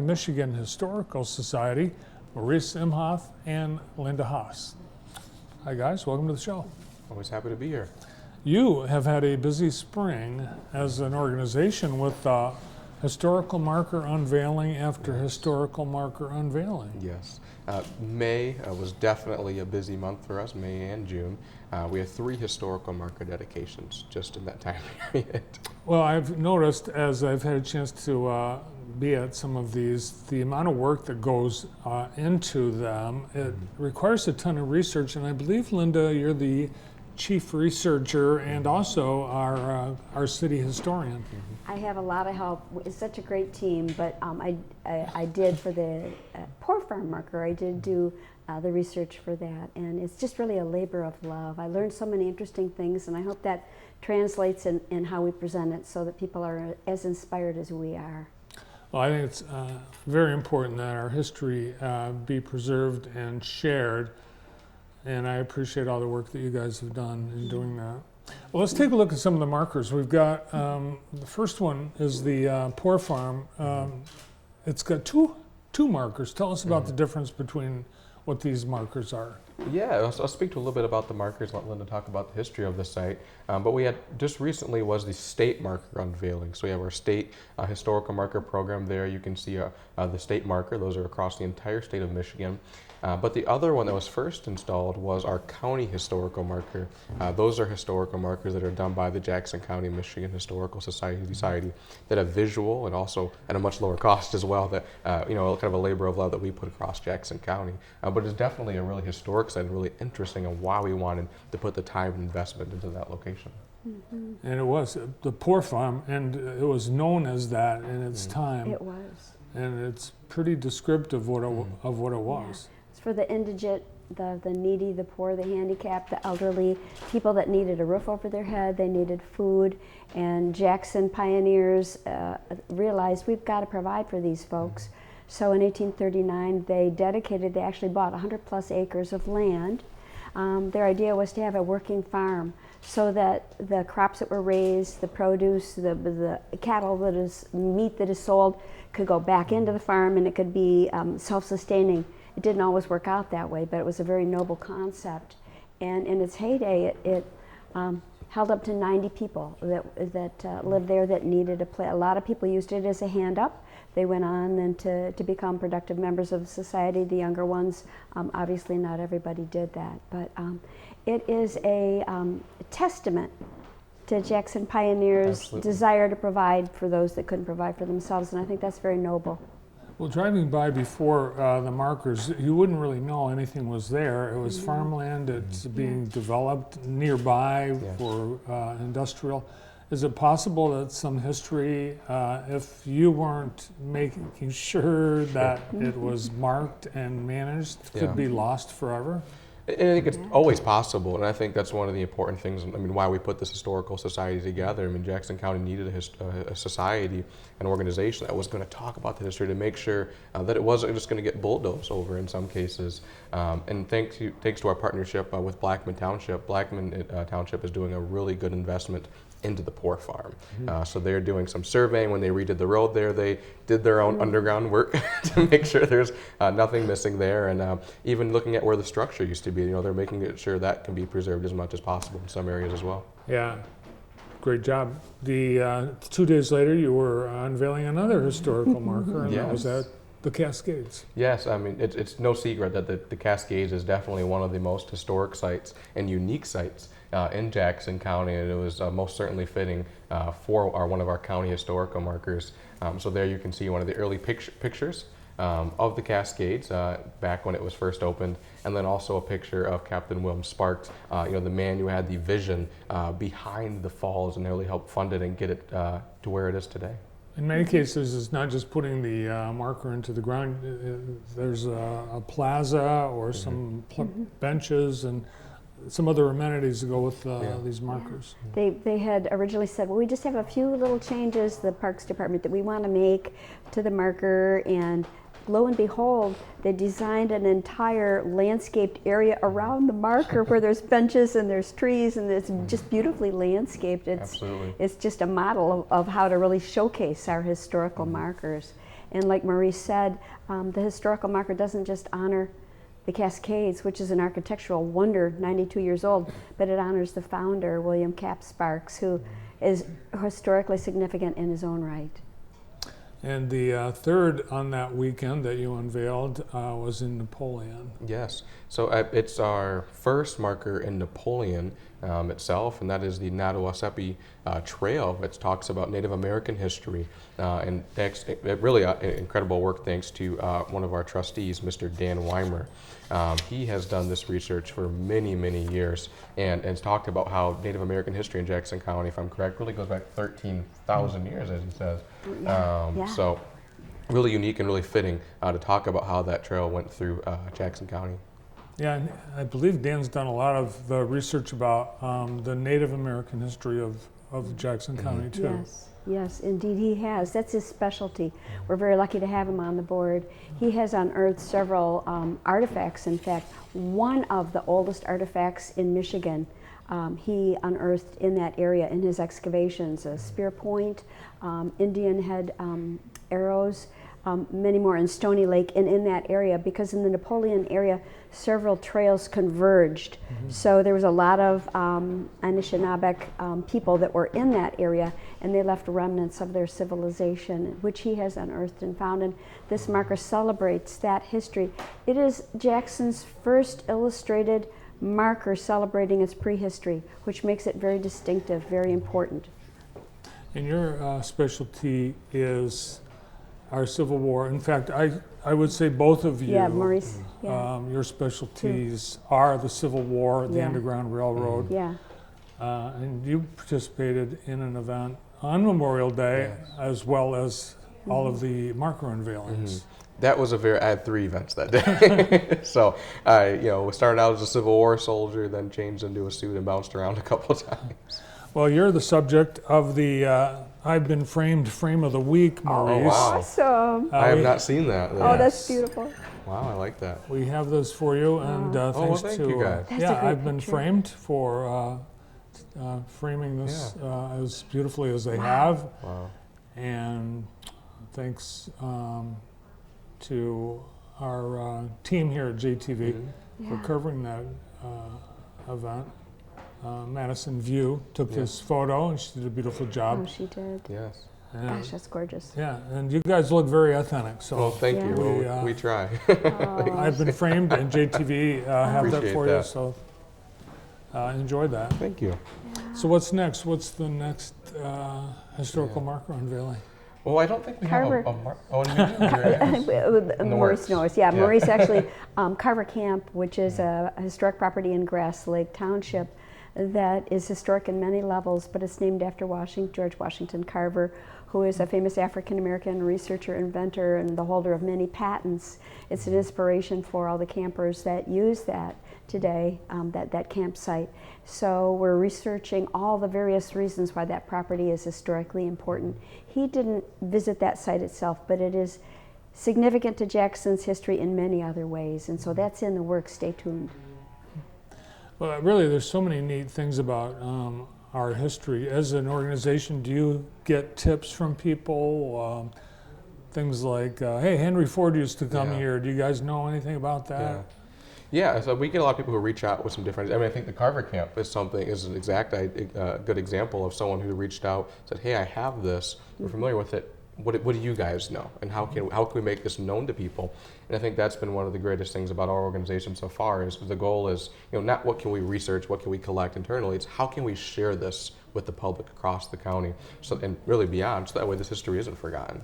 Michigan Historical Society, Maurice Imhoff and Linda Haas. Hi guys, welcome to the show. Always happy to be here. You have had a busy spring as an organization with historical marker unveiling after historical marker unveiling. Yes. May was definitely a busy month for us, May and June. We had 3 historical marker dedications just in that time period. Well, I've noticed as I've had a chance to be at some of these, the amount of work that goes into them, it requires a ton of research, and I believe, Linda, you're the chief researcher and also our city historian. I have a lot of help. It's such a great team, but I did for the Poor Farm marker, I did do the research for that, and it's just really a labor of love. I learned so many interesting things, and I hope that translates in how we present it so that people are as inspired as we are. Well, I think it's very important that our history be preserved and shared, and I appreciate all the work that you guys have done in doing that. Well, let's take a look at some of the markers. We've got, the first one is the Poor Farm. It's got two markers. Tell us about the difference between what these markers are. Yeah, I'll speak to a little bit about the markers, let Linda talk about the history of the site. But we had, just recently was the state marker unveiling. So we have our state historical marker program there. You can see the state marker. Those are across the entire state of Michigan. But the other one that was first installed was our county historical marker. Those are historical markers that are done by the Jackson County, Michigan Historical Society that have visual and also at a much lower cost as well, that, kind of a labor of love that we put across Jackson County. But it's definitely a really historic site and really interesting and why we wanted to put the time and investment into that location. And it was the Poor Farm, and it was known as that in its time. It was. And it's pretty descriptive of what it was. Yeah. It's for the indigent, the needy, the poor, the handicapped, the elderly, people that needed a roof over their head, they needed food, and Jackson pioneers realized we've got to provide for these folks. So in 1839, they actually bought 100 plus acres of land. Their idea was to have a working farm so that the crops that were raised, the produce, the cattle meat that is sold could go back into the farm and it could be self-sustaining. It didn't always work out that way, but it was a very noble concept. And in its heyday, it held up to 90 people that lived there that needed a place. A lot of people used it as a hand up. They went on then to become productive members of society, the younger ones. Obviously not everybody did that, but it is a testament to Jackson pioneers' desire to provide for those that couldn't provide for themselves, and I think that's very noble. Well, driving by before the markers, you wouldn't really know anything was there. It was farmland. It's being developed nearby for industrial. Is it possible that some history, if you weren't making sure that it was marked and managed, could be lost forever? I think it's always possible, and I think that's one of the important things. I mean, why we put this historical society together. I mean, Jackson County needed a society, an organization that was going to talk about the history to make sure that it wasn't just going to get bulldozed over in some cases. And thanks to our partnership with Blackman Township, Township is doing a really good investment into the Poor Farm. So they're doing some surveying. When they redid the road there, they did their own underground work to make sure there's nothing missing there, and even looking at where the structure used to be, they're making sure that can be preserved as much as possible in some areas as well. Yeah, great job. The 2 days later, you were unveiling another historical marker, and that was at the Cascades. Yes, I mean, it's no secret that the Cascades is definitely one of the most historic sites and unique sites in Jackson County, and it was most certainly fitting for one of our county historical markers. So there you can see one of the early pictures of the Cascades back when it was first opened, and then also a picture of Captain William Sparks, the man who had the vision behind the falls and really helped fund it and get it to where it is today. In many cases, it's not just putting the marker into the ground. There's a plaza or some benches and some other amenities to go with these markers. They had originally said, well, we just have a few little changes, the Parks Department, that we want to make to the marker, and lo and behold, they designed an entire landscaped area around the marker where there's benches and there's trees and it's just beautifully landscaped. Absolutely. It's just a model of how to really showcase our historical markers. And like Maurice said, the historical marker doesn't just honor the Cascades, which is an architectural wonder, 92 years old, but it honors the founder, William Cap Sparks, who is historically significant in his own right. And the third on that weekend that you unveiled was in Napoleon. Yes. So it's our first marker in Napoleon itself, and that is the Nattawaseppi Trail, which talks about Native American history. And thanks, really incredible work thanks to one of our trustees, Mr. Dan Weimer. He has done this research for many, many years and has talked about how Native American history in Jackson County, if I'm correct, really goes back 13,000 years, as he says. So really unique and really fitting to talk about how that trail went through Jackson County. Yeah, and I believe Dan's done a lot of the research about the Native American history of Jackson County too. Yes, yes, indeed he has. That's his specialty. We're very lucky to have him on the board. He has unearthed several artifacts. In fact, one of the oldest artifacts in Michigan he unearthed in that area in his excavations, a spear point, Indian head arrows, many more in Stony Lake and in that area, because in the Napoleon area several trails converged. So there was a lot of Anishinaabeg people that were in that area, and they left remnants of their civilization, which he has unearthed and found, and this marker celebrates that history. It is Jackson's first illustrated marker celebrating its prehistory, which makes it very distinctive, very important. And your specialty is our Civil War. In fact, I would say both of you, Yeah, Maurice. Yeah. your specialties are the Civil War, the Yeah. Underground Railroad, Yeah. and you participated in an event on Memorial Day, as well as all of the marker unveilings. That was I had 3 events that day. So I, we started out as a Civil War soldier, then changed into a suit and bounced around a couple of times. Well, you're the subject of the I've Been Framed Frame of the Week, Maurice. wow. Awesome. I have not seen that. Oh, that's beautiful. Wow, I like that. We have those for you, and thanks well, thank to you guys. That's a yeah, great I've been picture. framed for framing this as beautifully as they have, Wow. and thanks to our team here at JTV for Yeah. covering that event. Madison View took this photo, and she did a beautiful Oh, job. she did. Yes. And, Gosh, that's gorgeous. yeah, and you guys look very authentic. So Well, thank Yeah. you. We, Well, we try. I've been framed, and JTV have that Appreciate for you. that. So enjoy that. Thank you. So what's next? What's the next historical marker unveiling? Well, I don't think we Carver. have a mark. Oh, and we do. There it is. In the Maurice works. knows. Yeah, Yeah. Maurice actually, Carver Camp, which is a historic property in Grass Lake Township that is historic in many levels, but it's named after George Washington Carver, who is a famous African-American researcher, inventor, and the holder of many patents. It's an inspiration for all the campers that use that today, that campsite. So we're researching all the various reasons why that property is historically important. He didn't visit that site itself, but it is significant to Jackson's history in many other ways, and so that's in the works. Stay tuned. Well, really, there's so many neat things about our history. As an organization, do you get tips from people? Things like, hey, Henry Ford used to come Yeah. here. Do you guys know anything about that? Yeah. Yeah, so we get a lot of people who reach out with some different. I think the Carver Camp is an exact good example of someone who reached out, said, "Hey, I have this. We're familiar with it. What do you guys know, and how can we make this known to people?" And I think that's been one of the greatest things about our organization so far. Is the goal is not what can we research, what can we collect internally. It's how can we share this with the public across the county, so and really beyond, so that way this history isn't forgotten.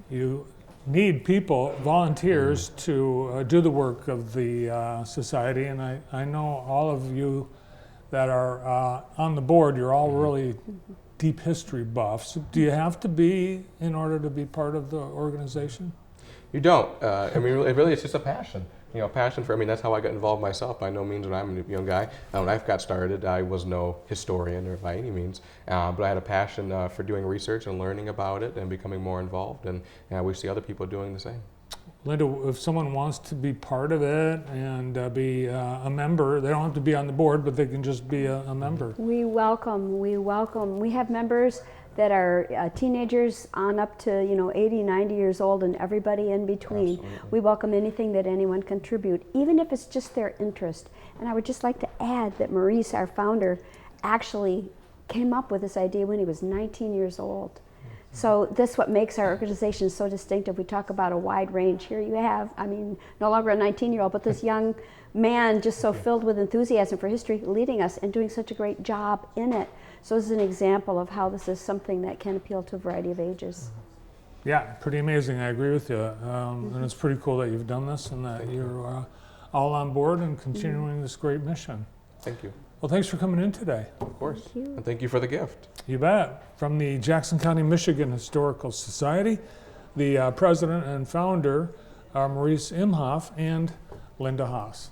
You need people, volunteers, to do the work of the society, and I know all of you that are on the board, you're all really deep history buffs. Do you have to be in order to be part of the organization? You don't. Really, it's just a passion. Passion for. That's how I got involved myself. By no means, when I'm a young guy, when I got started, I was no historian or by any means, but I had a passion for doing research and learning about it and becoming more involved. And we see other people doing the same. Linda, if someone wants to be part of it and be a member, they don't have to be on the board, but they can just be a member. We welcome. We have members that are teenagers on up to 80, 90 years old, and everybody in between. Absolutely. We welcome anything that anyone contribute, even if it's just their interest. And I would just like to add that Maurice, our founder, actually came up with this idea when he was 19 years old. So that's what makes our organization so distinctive. We talk about a wide range. Here you have, no longer a 19-year-old, but this young man just so filled with enthusiasm for history, leading us and doing such a great job in it. So this is an example of how this is something that can appeal to a variety of ages. Yeah, pretty amazing. I agree with you. And it's pretty cool that you've done this and that you're all on board and continuing this great mission. Thank you. Well, thanks for coming in today. Of course. Thank you. And thank you for the gift. You bet. From the Jackson County, Michigan Historical Society, the president and founder are Maurice Imhoff and Linda Haas.